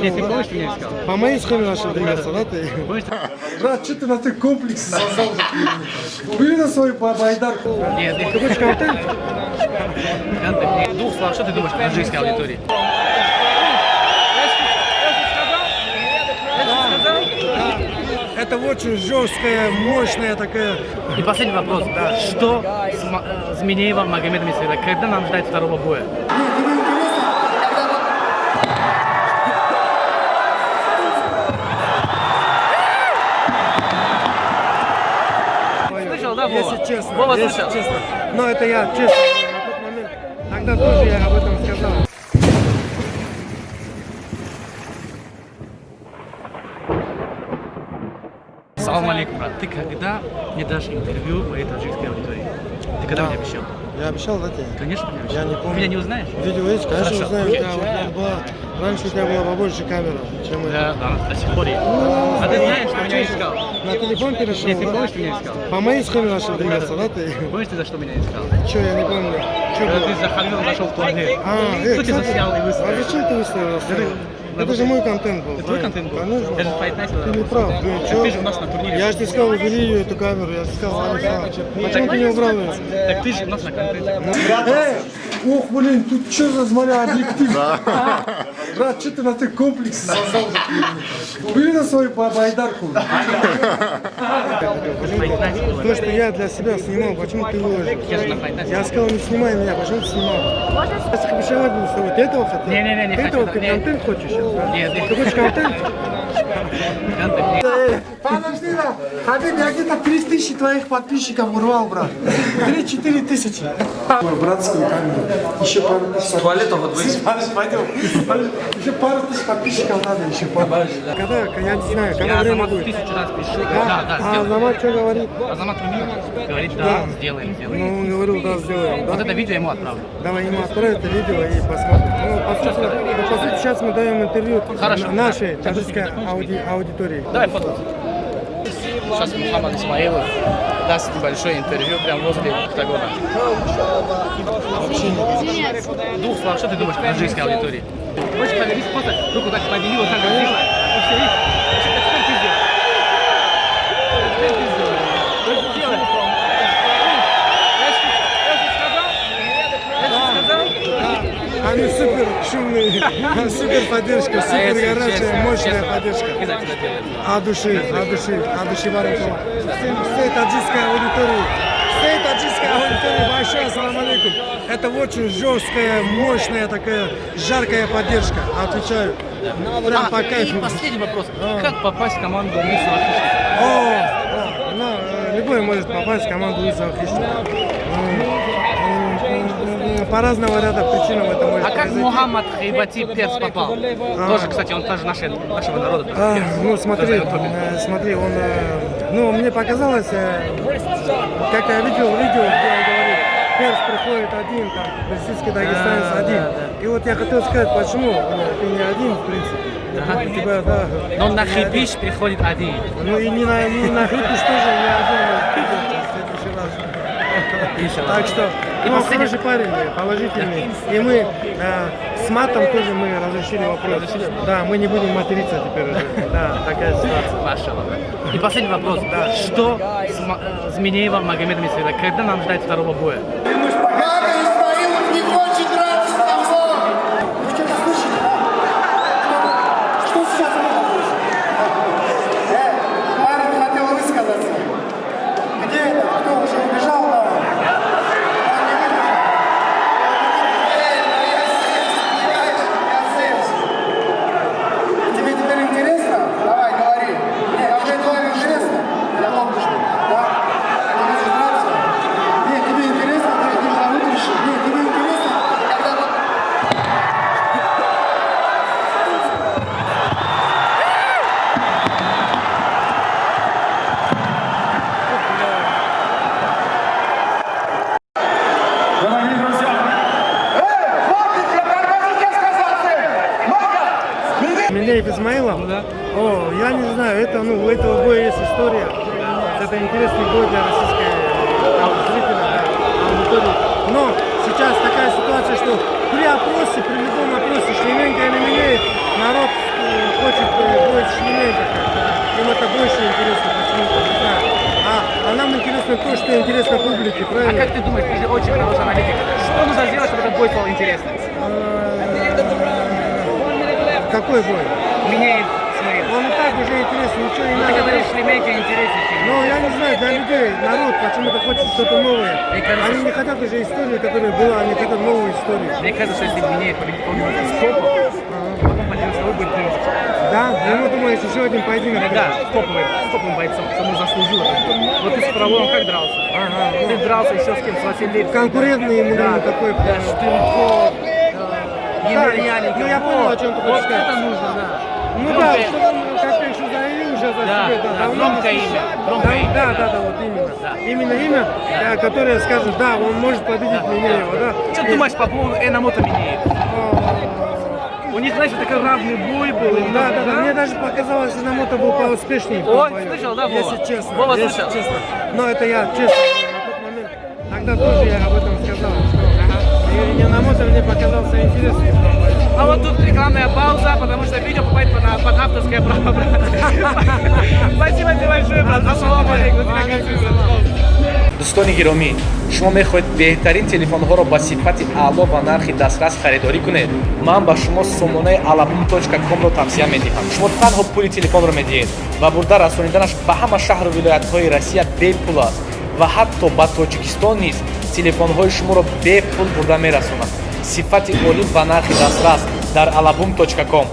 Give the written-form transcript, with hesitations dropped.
Нет, ты помнишь, ты меня искал? По моей схеме начал двигаться, да, ты? Брат, что ты на ты комплекс создал? Убери на свою байдарку. Нет, Ты хочешь контент? В двух словах, что ты думаешь о женской аудитории? Это очень жесткая, мощная такая. И последний вопрос. Да. Что с Минеевым Магомедом Исаиловым? Когда нам ждать второго боя? Слышал, да, Вова? Если честно. Вова Если слышал. честно. Но это я, честно, на тот момент. Тогда тоже я об этом сказал. Салам алейкум, брат. Ты когда мне дашь интервью моей таджикской аудитории? Ты когда мне обещал? Я обещал, да, тебе? Конечно, мне обещал. Я не помню. Меня не узнаешь? Видео есть? Конечно, Хорошо. узнаю. У тебя была... Раньше у тебя была побольше камера, чем это. Да, до сих пор есть. А ты знаешь, что меня искал? На телефон перешел? Нет, ты да? помнишь, что меня искал? По моей схеме начал двигаться, да, ты? Помнишь, ты за что меня искал? Че, я не помню. Че Когда было? ты за Халилом зашел в туалет. Кто Кто тебя заснял и А выставил? зачем ты выставил? Это же мой контент был. Это твой контент был? Конечно. Я же Fight Night Ты не прав. Так ты же у нас на турнире. Я же тебе сказал, убери ее, эту камеру. Я же сказал, почему ты не убрал ее? Так ты же у нас на контенте. Ох, блин, тут что за, смотри, объектив? Брат, что ты на ты комплекс создал? Убери на свою байдарку. То, что я для себя снимал, почему ты выложил? Я же на Fight Night. Я сказал, не снимай меня, почему ты снимал? Я с Хабишевой буду с тобой. Ты этого хотел? Не Ты хочу, этого, да, ты не. контент хочешь сейчас? да? Нет, Ты хочешь контент? Контент. Подожди, да. Хабиб, я где-то 3000 твоих подписчиков урвал, брат. 3-4 тысячи. Братскую камеру. Еще пару тысяч. С туалета вот выйти. Пойдем. Еще пару тысяч подписчиков надо, еще пару. Когда, я не знаю, когда Я время Азамату будет. 1000 раз пишу. Да? Да, А сделаем. Азамат что говорит? Азамат Румиев говорит, Да. да, сделаем. Ну, он говорил, да, сделаем. Вот Да? это видео ему отправлю. Давай ему отправь это видео и посмотрим. Ну, по сути, сейчас мы даем интервью Хорошо. нашей таджикской аудитории. Давай фото. Сейчас Мухаммад Исмаилов даст небольшое интервью прямо возле Октагона. В двух словах, что ты думаешь о таджикской аудитории? Хочешь поверить, просто руку так подними, вот так вот сделай. И все, видишь? Теперь ты сделай. Теперь ты сделай. Вот сделай. Они супер шумные, супер поддержка, супер горячая, мощная поддержка. Обязательно делаем. От души барышня. Всей таджикской аудитории большое ассаламу алейкум. Это очень жесткая, мощная такая, жаркая поддержка. Отвечаю. Прям по И кайфу. последний вопрос. Как попасть в команду Лысого Хищника? Любой может попасть в команду Лысого Хищника. По разного ряда причинам это может А как произойти. Мухаммад Хайбати Перс попал? Тоже, кстати, он тоже нашего народа. Перс. Ну смотри, он, ну мне показалось, как я видел видео, где он говорит, Перс приходит один, там, российский дагестанец один. И вот я хотел сказать, почему ты не один, в принципе. Ага. У тебя, да. Но на Хайбиш приходит один. Ну и не на Хрипиш тоже не один в следующий раз. Иншаллах. Так что, И ну, последний- хороший парень, положительный. И мы с матом тоже мы разрешили вопрос. Да, мы не будем материться теперь уже. Да, такая ситуация. Машаллах. И последний вопрос. Что с Минеевым Магомедом Исаиловым? Когда нам ждать второго боя? Мага Исмаилов не хочет драться с тобой! Вы что-то слышали? Что сейчас было? Парень хотел высказаться. Где это? Кто уже убежал? Да? Тебе теперь интересно? Давай, говори. Тебе твое интересно? Я вам пишу. Да? Ты будешь драться? Нет, тебе интересно, ты зовут решил. Нет, тебе интересно, когда... Дорогие друзья, хлопцы, тормозите, сказал Мага! Минеев Исмаилов? О, я не знаю, это, ну, у этого боя есть история. Это интересный бой для российской зрителя, да, аудитории. Но сейчас такая ситуация, что при опросе, при любом опросе, Шлеменко или меняет, народ хочет будет Шлеменко. Им это больше интересно почему-то, не знаю. А нам интересно то, что интересно публике, А правильно? как ты думаешь, ты же очень хороший аналитик. Что нужно сделать, чтобы этот бой стал интересным? Какой бой? Меняет смотрел. Он и так уже интересен, ничего не Ты надо. говоришь, Шлеменко интереснее, чем... Ну, я не знаю, для людей, народ почему-то хочет что-то новое. Мне кажется, Они не хотят уже историю, которая была, они хотят новую историю. Мне кажется, что если меняет победить полностью с топом, потом пойдем с тобой будет кринж. Да? Ну, думаешь, еще один поединок? Да, с топовым бойцом, что он заслужил. Вот ты с Фроловым как дрался? Ага, Ты дрался еще с кем? С Василием? конкурентный ему Да, такой. да, Штырков, Емельяненко. Ну, я понял, о чем ты хочешь Вот сказать. это нужно, да. Ну да, что он, как ты еще заявил уже за Да, себя. да, давно громкое не имя, слышал. громкое имя. Да, вот именно. Именно имя, которое скажет, да, он может победить Минеева, да. Что ты думаешь по поводу Энамото Минеев? У них, знаешь, такой равный бой был. Да, мне даже показалось, что Намото был поуспешнее. в Ой, том бою. слышал, да, Вова? Если честно. Вова если слышал? честно. Но это я честно на тот момент. Тогда тоже я об этом сказал, что и Намото мне показался интересным в том бою. А вот тут рекламная пауза, потому что видео попадет под авторское право, брат. Спасибо тебе большое, брат. Ассаламу алейкум. дӯстони гиромӣ, шумо мехоҳед беҳтарин телефонҳоро ба сифати аъло ва нархи дастрас харидорӣ кунед. Ман ба шумо сомонаи alabum.com-ро тавсия медиҳам. Шумо танҳо пули телефонро медиҳед ва бурда расониданаш ба ҳама шаҳру вилоятҳои Россия бепул аст ва ҳатто ба Тоҷикистон низ телефонҳои шуморо бепул бурда мерасонад. Сифати олӣ ва нархи дастрас дар alabum.com.